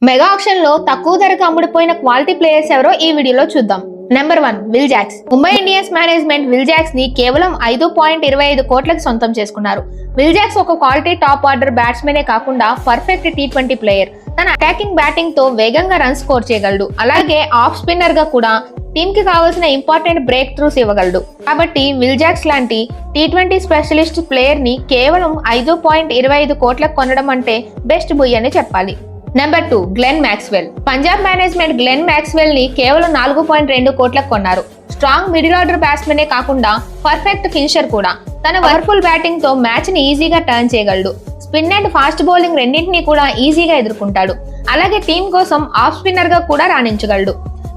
Mega auction లో తక్కువ ధరకు అమ్ముడుపోయిన క్వాలిటీ ప్లేయర్స్ ఎవరో ఈ వీడియోలో చూద్దాం. Number 1 Will Jacks. Mumbai Indians management Will Jacks ని కేవలం 5.25 కోట్లకు సొంతం చేసుకున్నారు. విల్ జాక్స్ ఒక క్వాలిటీ టాప్ ఆర్డర్ బ్యాట్స్మెనే కాకుండా పర్ఫెక్ట్ T20 ప్లేయర్. తన అటాకింగ్ బ్యాటింగ్ తో వేగంగా రన్ స్కోర్ చేయగలడు. అలాగే ఆఫ్ స్పిన్నర్ గా కూడా టీమ్ కి కావాల్సిన ఇంపార్టెంట్ బ్రేక్ త్రూస్ ఇవ్వగలడు. కాబట్టి విల్ జాక్స్ లాంటి T20 స్పెషలిస్ట్ ప్లేయర్ ని కేవలం 5.25 కోట్లకు కొనడం అంటే బెస్ట్ బుయ్ అని చెప్పాలి. Number 2 Glenn Maxwell. Punjab management Glenn Maxwell ని కేవలం 4.2 కోట్లకు కొన్నారు. స్ట్రాంగ్ మిడిల్ ఆర్డర్ బ్యాట్స్మెనే కాకుండా పర్ఫెక్ట్ ఫినిషర్ కూడా. తన పవర్ఫుల్ బ్యాటింగ్ తో మ్యాచ్ ని ఈజీగా టర్న్ చేయగలడు. స్పిన్ అండ్ ఫాస్ట్ బౌలింగ్ రెండింటినీ కూడా ఈజీగా ఎదుర్కొంటాడు. అలాగే టీం కోసం ఆఫ్ స్పిన్నర్ గా కూడా రాణించగలడు.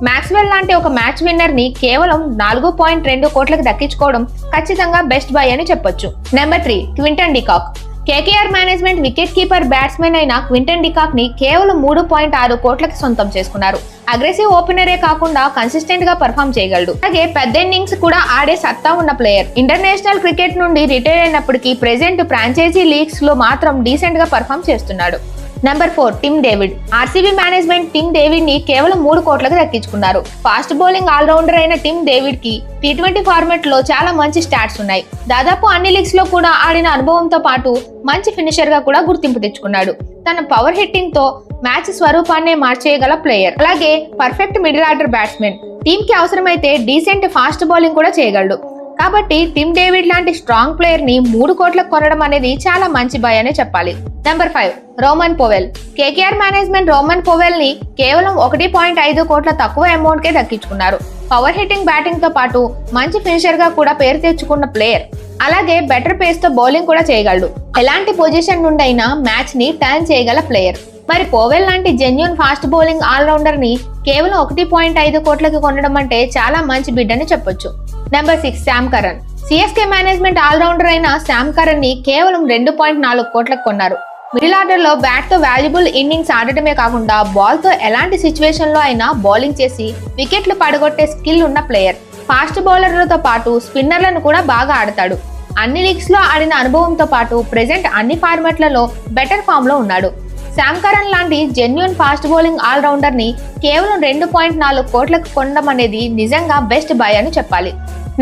మ్యాక్స్వెల్ లాంటి ఒక మ్యాచ్ విన్నర్ ని కేవలం 4.2 కోట్లకు దక్కించుకోవడం ఖచ్చితంగా బెస్ట్ బై అని చెప్పొచ్చు. Number 3 Quinton de Kock. KKR management wicket keeper batsmen అయిన క్వింటన్ డికాక్ ని కేవలం 3.6 కోట్లకి సొంతం చేసుకున్నారు. అగ్రెసివ్ ఓపెనరే కాకుండా కన్సిస్టెంట్ గా పర్ఫామ్ చేయగలడు. అలాగే పెద్ద ఇన్నింగ్స్ కూడా ఆడే సత్తా ఉన్న ప్లేయర్. ఇంటర్నేషనల్ క్రికెట్ నుండి రిటైర్ అయినప్పటికీ ప్రెసెంట్ ఫ్రాంచైజీ లీగ్స్ లో మాత్రం డీసెంట్ గా పర్ఫామ్ చేస్తున్నాడు. Number 4 Tim David. RCB management Tim David ని కేవలం 3 కోట్లకు దక్కించుకున్నారు. ఫాస్ట్ బౌలింగ్ ఆల్రౌండర్ అయిన టిమ్ డేవిడ్ కి T20 ఫార్మాట్ లో చాలా మంచి స్టాట్స్ ఉన్నాయి. దాదాపు అన్ని లీగ్స్ లో కూడా ఆడిన అనుభవంతో పాటు మంచి ఫినిషర్ గా కూడా గుర్తింపు తెచ్చుకున్నాడు. తన పవర్ హిట్టింగ్ తో మ్యాచ్ స్వరూపాన్నే మార్చేయగల ప్లేయర్. అలాగే perfect middle order batsmen. Team కి అవసరమైతే డీసెంట్ ఫాస్ట్ బౌలింగ్ కూడా చేయగలడు. కాబట్టి టిమ్ డేవిడ్ లాంటి స్ట్రాంగ్ ప్లేయర్ ని 3 కోట్లకు కొనడం అనేది చాలా మంచి బై అనే చెప్పాలి. Number 5 Roman Powell. KKR management Roman Powell ని కేవలం 1.5 కోట్ల తక్కువ అమౌంట్ కే దక్కించుకున్నారు. పవర్ హిట్టింగ్ బ్యాటింగ్ తో పాటు మంచి ఫినిషర్ గా కూడా పేరు తెచ్చుకున్న ప్లేయర్. అలాగే బెటర్ పేస్ తో బౌలింగ్ కూడా చేయగలడు. ఎలాంటి పొజిషన్ నుండి అయినా మ్యాచ్ ని టర్న్ చేయగల ప్లేయర్. మరి పోవెల్ లాంటి జెన్యూన్ ఫాస్ట్ బౌలింగ్ ఆల్రౌండర్ ని కేవలం 1.5 కోట్లకి కొనడం అంటే చాలా మంచి బిడ్ అని చెప్పొచ్చు. Number 6 Sam Curran. CSK management allrounder అయిన శామ్ కరన్ ని కేవలం 2.4 కోట్లకు కొన్నారు. మిడిల్ ఆర్డర్ లో బ్యాట్ తో వాల్యుబుల్ ఇన్నింగ్స్ ఆడటమే కాకుండా బాల్ తో ఎలాంటి సిచ్యువేషన్ లో అయినా బౌలింగ్ చేసి వికెట్లు పడగొట్టే స్కిల్ ఉన్న ప్లేయర్. ఫాస్ట్ బౌలర్లతో పాటు స్పిన్నర్లను కూడా బాగా ఆడతాడు. అన్ని లీగ్స్ లో ఆడిన అనుభవంతో పాటు ప్రెసెంట్ అన్ని ఫార్మాట్లలో బెటర్ ఫామ్ లో ఉన్నాడు. శామ్ కరన్ లాంటి జెన్యూన్ ఫాస్ట్ బౌలింగ్ ఆల్రౌండర్ ని కేవలం 2.4 కోట్లకు కొనడం అనేది నిజంగా బెస్ట్ బై అని చెప్పాలి.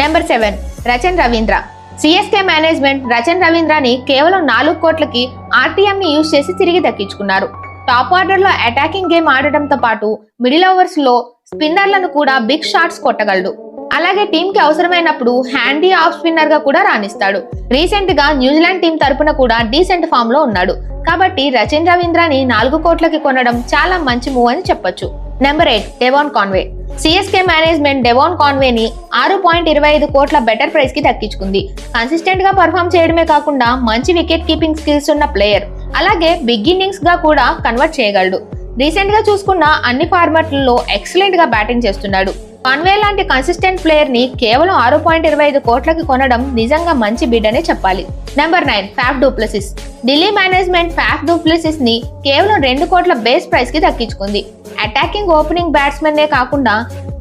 Number 7 Rachin Ravindra. CSK management Rachin రవీంద్రని కేవలం 4 కోట్లకి ఆర్టీఎం ని యూజ్ చేసి తిరిగి దక్కించుకున్నారు. టాప్ ఆర్డర్ లో అటాకింగ్ గేమ్ ఆడటంతో పాటు మిడిల్ ఓవర్స్ లో స్పిన్నర్లను కూడా బిగ్ షాట్స్ కొట్టగలడు. అలాగే టీమ్ కి అవసరమైనప్పుడు హ్యాండీ ఆఫ్ స్పిన్నర్ గా కూడా రాణిస్తాడు. రీసెంట్ గా న్యూజిలాండ్ టీం తరపున కూడా డీసెంట్ ఫామ్ లో ఉన్నాడు. కాబట్టి రచన్ రవీంద్రని 4 కోట్లకి కొనడం చాలా మంచి మూవ్ అని చెప్పొచ్చు. Number 8 Devon Conway. CSK management Devon Conway ని 6.25 కోట్ల బెటర్ ప్రైస్ కి దక్కించుకుంది. కన్సిస్టెంట్ గా పర్ఫామ్ చేయడమే కాకుండా మంచి వికెట్ కీపింగ్ స్కిల్స్ ఉన్న ప్లేయర్. అలాగే బిగ్ ఇన్నింగ్స్ గా కూడా కన్వర్ట్ చేయగలడు. రీసెంట్ గా చూసుకున్న అన్ని ఫార్మాట్లలో ఎక్సలెంట్ గా బ్యాటింగ్ చేస్తున్నాడు. కాన్వే లాంటి కన్సిస్టెంట్ ప్లేయర్ ని కేవలం 6.25 కోట్లకి కొనడం నిజంగా మంచి బిడ్ అనే చెప్పాలి. Number 9 Faf du Plessis. Delhi management Faf du Plessis ని కేవలం 2 కోట్ల బేస్ ప్రైస్ కి దక్కించుకుంది. అటాకింగ్ ఓపెనింగ్ బ్యాట్స్మెన్ కాకుండా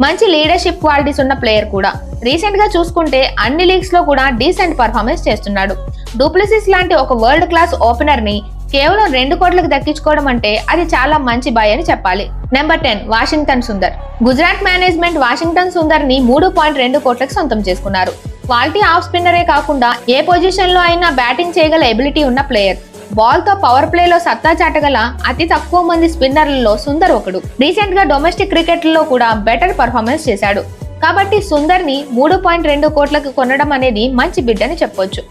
మంచి లీడర్షిప్ క్వాలిటీస్ ఉన్న ప్లేయర్ కూడా. రీసెంట్ గా చూసుకుంటే అన్ని లీగ్స్ లో కూడా డీసెంట్ పర్ఫార్మెన్స్ చేస్తున్నాడు. డూప్లెసిస్ లాంటి ఒక వరల్డ్ క్లాస్ ఓపెనర్ ని కేవలం 2 కోట్లకు దక్కించుకోవడం అంటే అది చాలా మంచి బై అని చెప్పాలి. Number 10 Washington Sundar. Gujarat management Washington Sundar ని 3.2 కోట్లకు సొంతం చేసుకున్నారు. క్వాలిటీ ఆఫ్ స్పిన్నరే కాకుండా ఏ పొజిషన్ లో అయినా బ్యాటింగ్ చేయగల ఎబిలిటీ ఉన్న ప్లేయర్. బాల్ తో పవర్ ప్లే లో సత్తా చాటగల అతి తక్కువ మంది స్పిన్నర్లలో సుందర్ ఒకడు. రీసెంట్ గా డొమెస్టిక్ క్రికెట్ లో కూడా బెటర్ పర్ఫార్మెన్స్ చేశాడు. కాబట్టి సుందర్ ని 3.2 కోట్లకు కొనడం అనేది మంచి బిడ్ అని చెప్పొచ్చు.